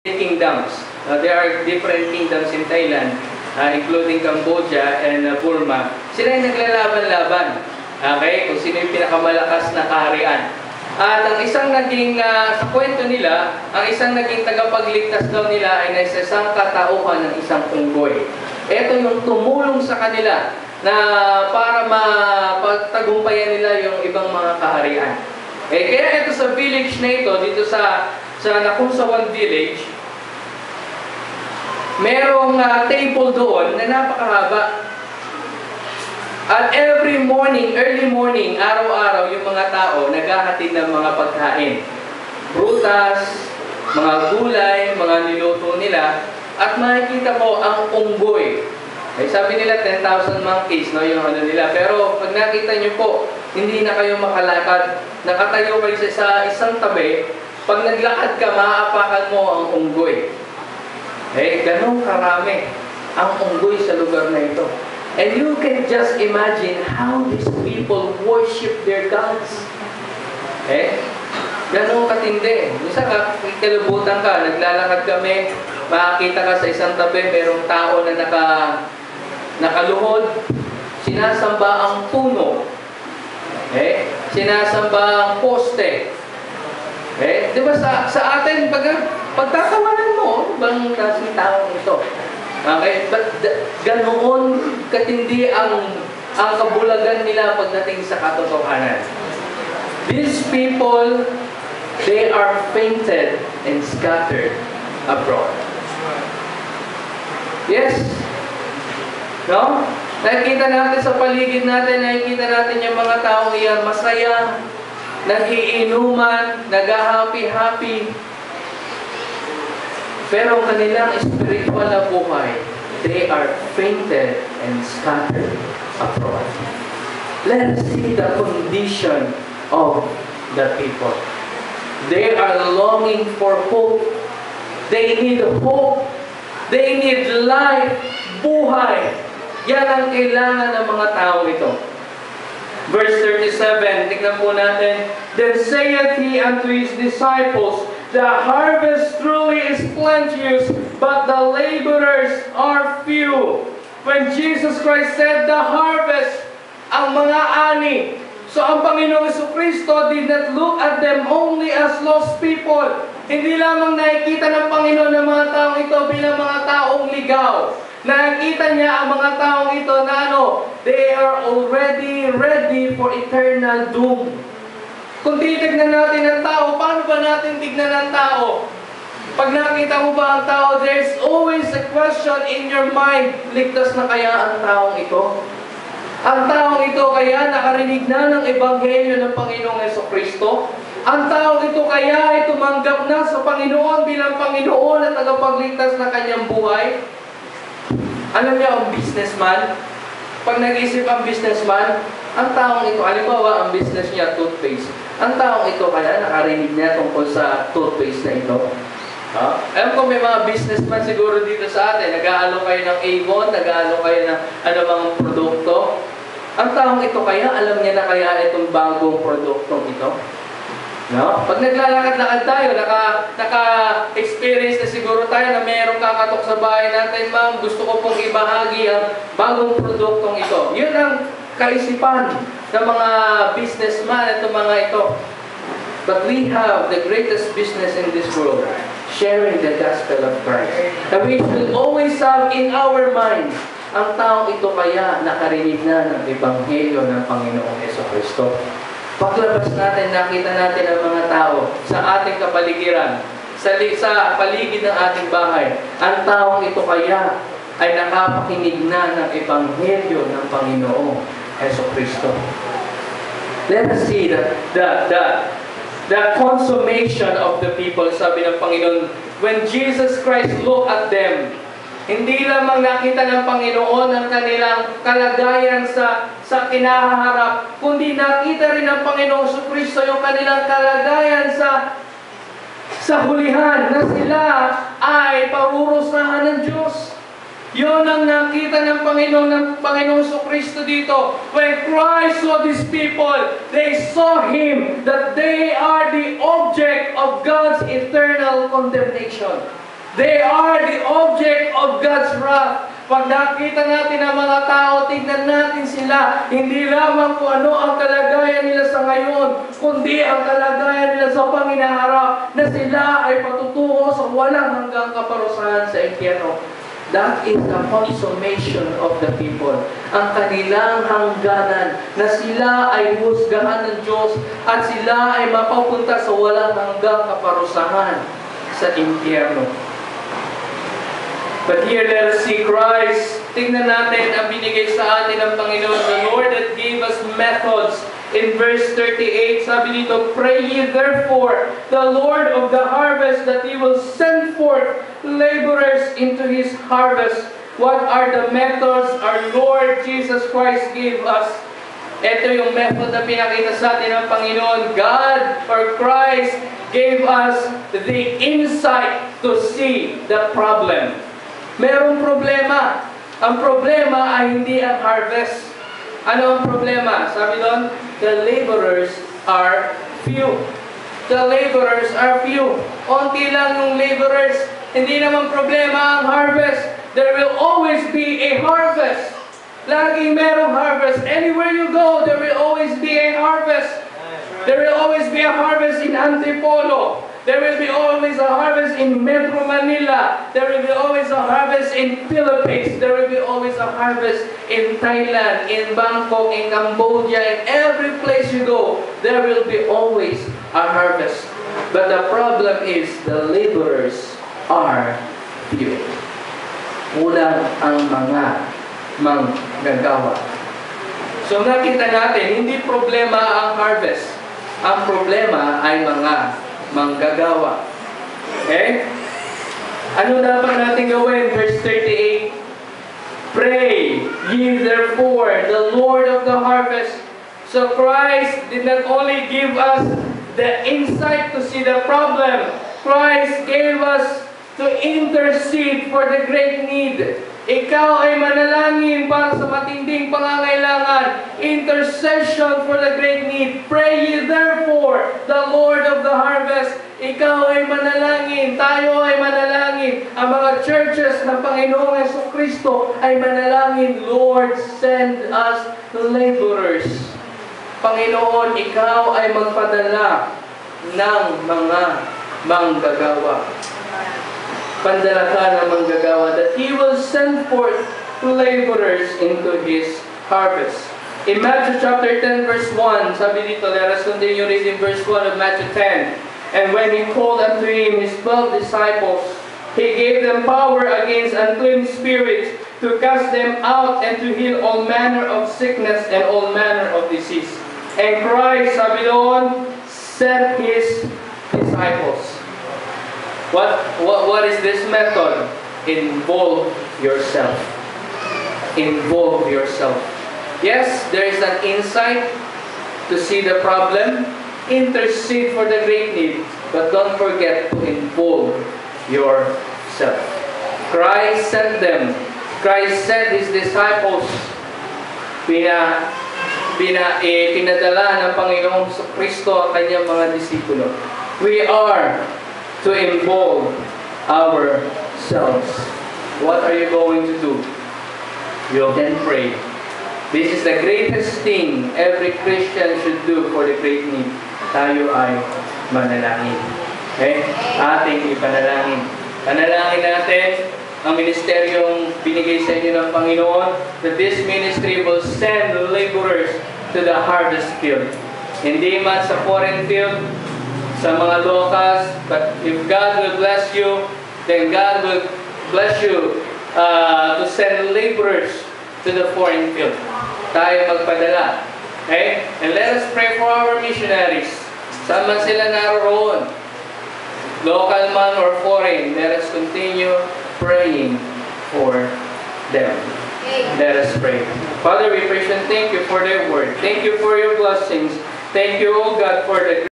kingdoms. There are different kingdoms in Thailand, including Cambodia and Burma. Sila yung naglalaban-laban. Okay? Kung sino yung pinakamalakas na kaharian. At ang isang naging, sa kwento nila, ang isang naging tagapagligtas daw nila ay nasa isang katauhan ng isang unggoy. Ito yung tumulong sa kanila na para mapagtagumpayan nila yung ibang mga kaharian. Kaya ito sa village na ito, dito sa Nakunsawan village, merong table doon na napakahaba. At every morning, early morning, araw-araw, yung mga tao naghahatid ng mga pagkain. Prutas, mga gulay, mga niluto nila. At makikita mo ang unggoy. Sabi nila 10,000 monkeys, no, yung ano nila. Pero pag nakita nyo po, hindi na kayo makalakad. Nakatayo kayo sa isang tabi. Pag naglakad ka, maaapakan mo ang unggoy. Ganun karami ang unggoy sa lugar na ito. And you can just imagine how these people worship their gods. Ganun katindi. Minsan kalubutan ka, naglalakad kami, makakita ka sa isang tabi, merong tao na nakaluhod, sinasamba ang puno. Sinasamba ang poste. Di ba sa atin, pagtatawanan mo, bang klaseng taong ito? Okay? But ganoon katindi ang kabulagan nila pagdating sa katotohanan. These people, they are fainted and scattered abroad. Yes? No? Nakikita natin sa paligid natin, nakikita natin yung mga tao iyan, masaya, nagiinuman, nag-happy-happy. Pero ang kanilang spiritual na buhay, they are fainted and scattered abroad. Let us see the condition of the people. They are longing for hope. They need hope. They need life, buhay. Yan ang kailangan ng mga tao ito. Verse 37, tignan po natin. Then saith he unto his disciples, the harvest truly is plenteous, but the laborers are few. When Jesus Christ said the harvest, ang mga ani. So ang Panginoong Jesucristo did not look at them only as lost people. Hindi lamang nakikita ng Panginoon ng mga taong ito bilang mga taong ligaw. Nakikita niya ang mga taong ito na they are already ready for eternal doom. Kung titignan natin ang tao, paano ba natin tignan ang tao? Pag nakita mo ba ang tao, there's always a question in your mind, ligtas na kaya ang taong ito? Ang taong ito kaya nakarinig na ng Ebanghelyo ng Panginoong Jesucristo? Ang taong ito kaya ay tumanggap na sa Panginoon bilang Panginoon at tagapagligtas na kanyang buhay? Alam niyo ang businessman? Pag nag-isip ang businessman, ang taong ito, halimbawa ang business niya, toothpaste. Ang taong ito kaya nakarinig niya tungkol sa toothpaste na ito. Alam ko may mga businessman siguro dito sa atin, nag-aalok kayo ng Avon, nag-aalok kayo ng anumang produkto. Ang taong ito kaya, alam niya na kaya itong bagong produktong ito. No? Pag naglalakad-lakad tayo, naka-experience na siguro tayo na mayroong kakatok sa bahay natin, ma'am, gusto ko pong ibahagi ang bagong produktong ito. Yun ang kaisipan ng mga businessman at mga ito. But we have the greatest business in this world, sharing the gospel of Christ. That we should always have in our mind, ang taong ito kaya nakarinig na ng Ebanghelyo ng Panginoong Jesucristo. Paglabas natin, nakita natin ang mga tao sa ating kapaligiran, sa paligid ng ating bahay. Ang taong ito kaya ay nakapakinig na ng Ebanghelyo ng Panginoong Jesucristo. Let us see the consummation of the people, sabi ng Panginoon. When Jesus Christ looked at them, hindi lamang nakita ng Panginoon ang kanilang kalagayan sa kinaharap, kundi nakita rin ng Panginoong Jesucristo yung kanilang kalagayan sa hulihan, na sila ay parurusahan ng Diyos. Yun ang nakita ng Panginoong Jesucristo dito. When Christ saw these people, they saw Him, that they are the object of God's eternal condemnation. They are the object of God's wrath. Pag nakita natin ang mga tao, tignan natin sila. Hindi lamang kung ano ang kalagayan nila sa ngayon, kundi ang kalagayan nila sa panginaharap, na sila ay patutungo sa walang hanggang kaparusahan sa impyerno. That is the consummation of the people. Ang kanilang hangganan na sila ay husgahan ng Diyos at sila ay mapapunta sa walang hanggang kaparusahan sa impyerno. But here, let us see Christ. Tingnan natin ang binigay sa atin ng Panginoon. The Lord that gave us methods. In verse 38, sabi dito, "Pray ye therefore the Lord of the harvest that He will send forth laborers into His harvest." What are the methods our Lord Jesus Christ gave us? Ito yung method na pinakita sa atin ng Panginoon. God or Christ gave us the insight to see the problem. Merong problema. Ang problema ay hindi ang harvest. Ano ang problema? Sabi doon, the laborers are few. The laborers are few. Onti lang yung laborers. Hindi naman problema ang harvest. There will always be a harvest. Laging merong harvest. Anywhere you go, there will always be a harvest. There will always be a harvest in Antipolo. There will be always a harvest in Metro Manila. There will be always a harvest in Philippines. There will be always a harvest in Thailand, in Bangkok, in Cambodia, in every place you go. There will be always a harvest. But the problem is the laborers are few. Kulang ang mga manggagawa. So nakita natin, hindi problema ang harvest. Ang problema ay mga manggagawa. Okay? Ano dapat natin gawin? Verse 38. Pray ye therefore the Lord of the harvest. So Christ did not only give us the insight to see the problem. Christ gave us to intercede for the great need. Ikaw ay manalangin para sa matinding pangangailangan. Intercession for the great need. Pray ye therefore the Lord of the harvest. Ikaw ay manalangin. Tayo ay manalangin. Ang mga churches ng Panginoong Jesucristo ay manalangin, Lord, send us laborers. Panginoon, ikaw ay magpadala ng mga manggagawa. Pandala ka ng manggagawa, that He will send forth laborers into His harvest. In Matthew chapter 10 verse 1, sabi dito, let us continue reading verse 1 of Matthew 10. And when He called unto Him His 12 disciples, He gave them power against unclean spirits to cast them out and to heal all manner of sickness and all manner of disease. And Christ, sabi doon, sent His disciples. What is this method? Involve yourself. Involve yourself. Yes, there is an insight to see the problem. Intercede for the great need. But don't forget to involve yourself. Christ sent them. Christ sent His disciples. Pinadala ng Panginoong Kristo ang kanyang mga disipulo. We are to involve ourselves. What are you going to do? You can pray. This is the greatest thing every Christian should do for the great need. Tayo ay manalangin. Okay? Ating ipanalangin. Panalangin natin ang ministeryong binigay sa inyo ng Panginoon, that this ministry will send laborers to the harvest field. Hindi man sa foreign field, sa mga locals, but if God will bless you, then God will bless you to send laborers to the foreign field. Tayo magpadala. Okay? And let us pray for our missionaries. Saan man sila naroon, local man or foreign, let us continue praying for them. Let us pray. Father, we praise and thank you for their word. Thank you for your blessings. Thank you, O God, for the